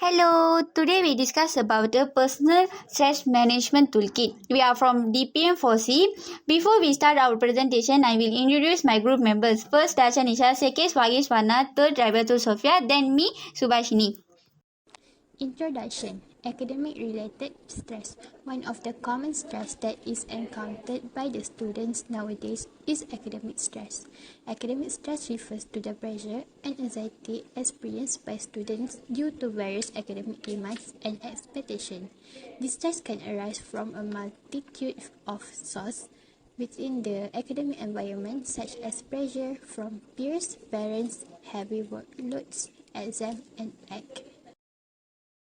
Hello, today we discuss about the personal stress management toolkit. We are from DPM4C. Before we start our presentation, I will introduce my group members. First, Darshanisha, second, Swageshwana, third, Driver Sophia, then me, Subhashini. Introduction. Academic-related stress. One of the common stress that is encountered by the students nowadays is academic stress. Academic stress refers to the pressure and anxiety experienced by students due to various academic demands and expectations. This stress can arise from a multitude of sources within the academic environment, such as pressure from peers, parents, heavy workloads, exam, and act.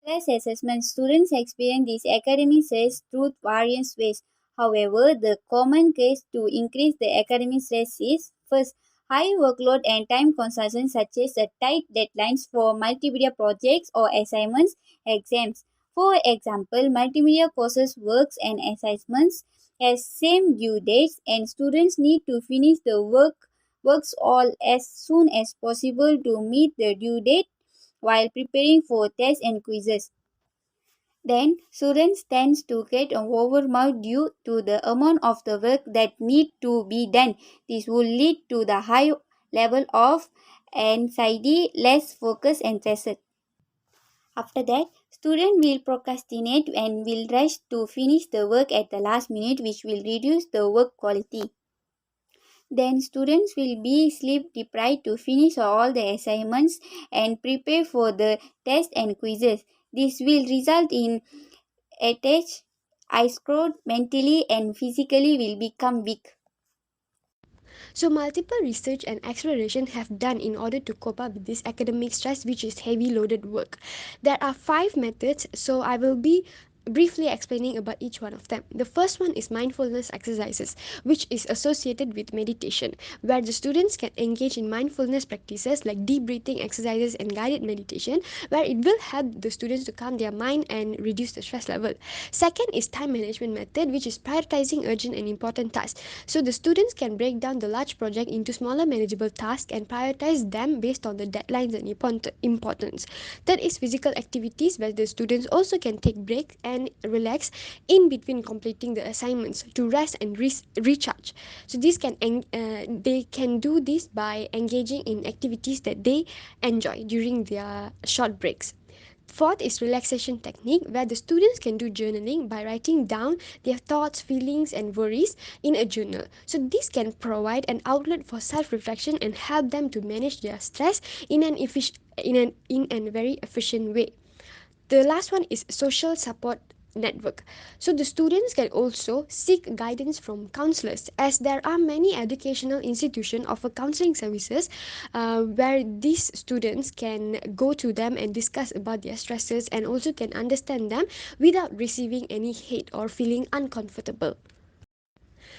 Stress assessment. Students experience this academic stress through various ways. However, the common case to increase the academic stress is first, high workload and time consumption such as the tight deadlines for multimedia projects or assignments, exams. For example, multimedia courses, works and assignments has same due dates and students need to finish the works all as soon as possible to meet the due date while preparing for tests and quizzes. Then, students tend to get overwhelmed due to the amount of the work that need to be done. This will lead to the high level of anxiety, less focus and stress. After that, students will procrastinate and will rush to finish the work at the last minute, which will reduce the work quality. Then students will be sleep deprived to finish all the assignments and prepare for the tests and quizzes. This will result in attached, eye-screwed, mentally and physically will become weak. So multiple research and exploration have done in order to cope up with this academic stress, which is heavy loaded work. There are 5 methods, so I will be briefly explaining about each one of them. The first one is mindfulness exercises, which is associated with meditation, where the students can engage in mindfulness practices like deep breathing exercises and guided meditation, where it will help the students to calm their mind and reduce the stress level. Second is time management method, which is prioritizing urgent and important tasks. So the students can break down the large project into smaller manageable tasks and prioritize them based on the deadlines and importance. Third is physical activities, where the students also can take breaks and relax in between completing the assignments to rest and recharge. So they can do this by engaging in activities that they enjoy during their short breaks. Fourth is relaxation technique, where the students can do journaling by writing down their thoughts, feelings and worries in a journal. So this can provide an outlet for self-reflection and help them to manage their stress in a very efficient way. The last one is social support network. So the students can also seek guidance from counselors, as there are many educational institutions offer counseling services where these students can go to them and discuss about their stresses and also can understand them without receiving any hate or feeling uncomfortable.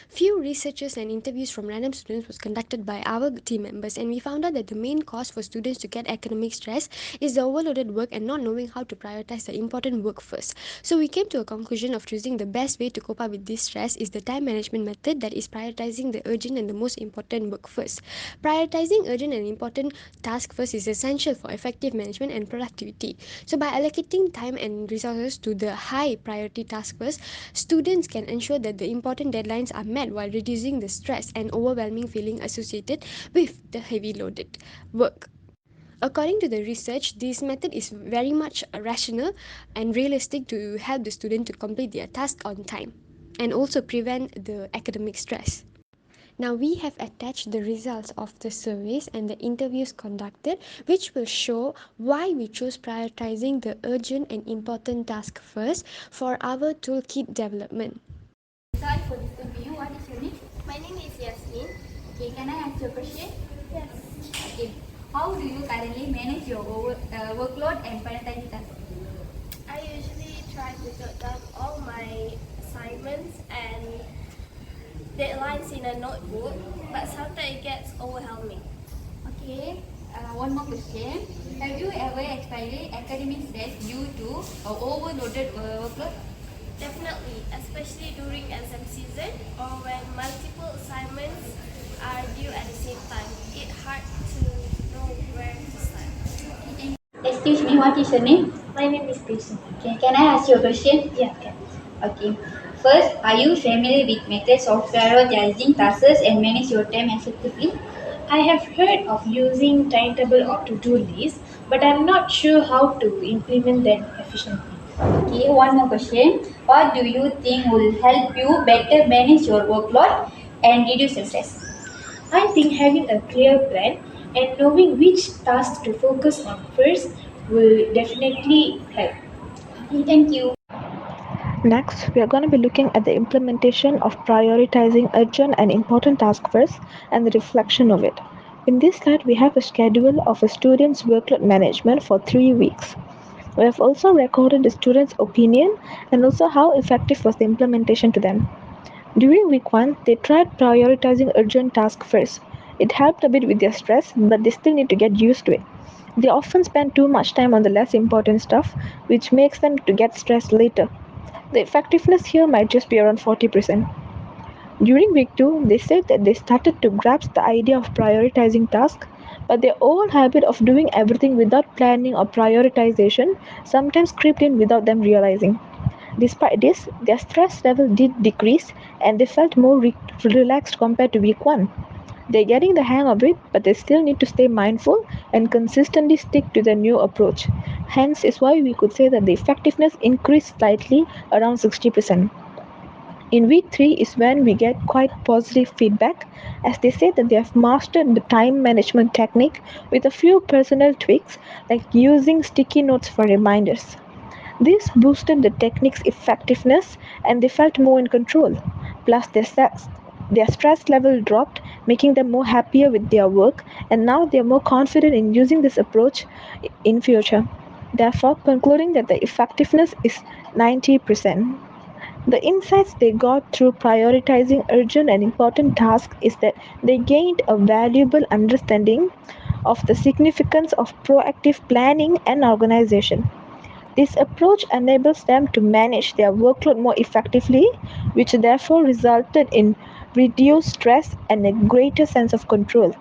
Few researches and interviews from random students was conducted by our team members, and we found out that the main cause for students to get academic stress is the overloaded work and not knowing how to prioritize the important work first. So we came to a conclusion of choosing the best way to cope up with this stress is the time management method, that is prioritizing the urgent and the most important work first. Prioritizing urgent and important tasks first is essential for effective management and productivity. So by allocating time and resources to the high priority task first, students can ensure that the important deadlines are met while reducing the stress and overwhelming feeling associated with the heavy loaded work. According to the research, this method is very much rational and realistic to help the student to complete their task on time and also prevent the academic stress. Now we have attached the results of the surveys and the interviews conducted, which will show why we chose prioritizing the urgent and important task first for our toolkit development. Sorry for disturbing you. What is your name? My name is Yasmin. Okay, can I ask you a question? Yes. Okay. How do you currently manage your workload and prioritizing tasks? I usually try to jot down all my assignments and deadlines in a notebook, but sometimes it gets overwhelming. Okay. One more question. Have you ever experienced academic stress due to overloaded workload? Definitely, especially during exam season or when multiple assignments are due at the same time. It's hard to know where to start. Excuse me, what is your name? My name is Jason. Okay, can I ask you a question? Yeah, okay. Okay. First, are you familiar with methods of prioritizing tasks and manage your time effectively? I have heard of using timetable or to-do list, but I'm not sure how to implement them efficiently. Okay, one more question. What do you think will help you better manage your workload and reduce your stress? I think having a clear plan and knowing which tasks to focus on first will definitely help. Okay, thank you. Next, we are going to be looking at the implementation of prioritizing urgent and important tasks first and the reflection of it. In this slide, we have a schedule of a student's workload management for 3 weeks. We have also recorded the student's opinion and also how effective was the implementation to them. During week 1, they tried prioritizing urgent tasks first. It helped a bit with their stress, but they still need to get used to it. They often spend too much time on the less important stuff, which makes them to get stressed later. The effectiveness here might just be around 40%. During week 2, they said that they started to grasp the idea of prioritizing tasks, but their old habit of doing everything without planning or prioritization sometimes crept in without them realizing. Despite this, their stress level did decrease and they felt more relaxed compared to week 1. They're getting the hang of it, but they still need to stay mindful and consistently stick to their new approach. Hence is why we could say that the effectiveness increased slightly around 60%. In week 3 is when we get quite positive feedback as they say that they have mastered the time management technique with a few personal tweaks like using sticky notes for reminders. This boosted the technique's effectiveness and they felt more in control. Plus, their stress level dropped, making them more happier with their work, and now they are more confident in using this approach in future. Therefore, concluding that the effectiveness is 90%. The insights they got through prioritizing urgent and important tasks is that they gained a valuable understanding of the significance of proactive planning and organization. This approach enables them to manage their workload more effectively, which therefore resulted in reduced stress and a greater sense of control.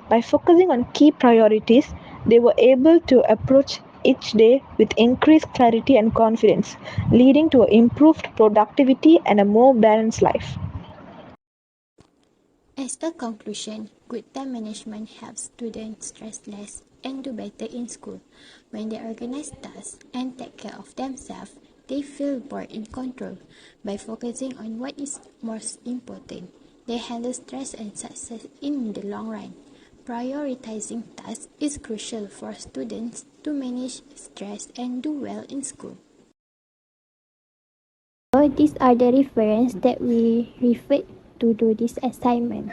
By focusing on key priorities, they were able to approach each day with increased clarity and confidence, leading to improved productivity and a more balanced life. As a conclusion, good time management helps students stress less and do better in school. When they organize tasks and take care of themselves, they feel more in control. By focusing on what is most important, they handle stress and success in the long run. Prioritizing tasks is crucial for students to manage stress and do well in school. So these are the references that we referred to do this assignment.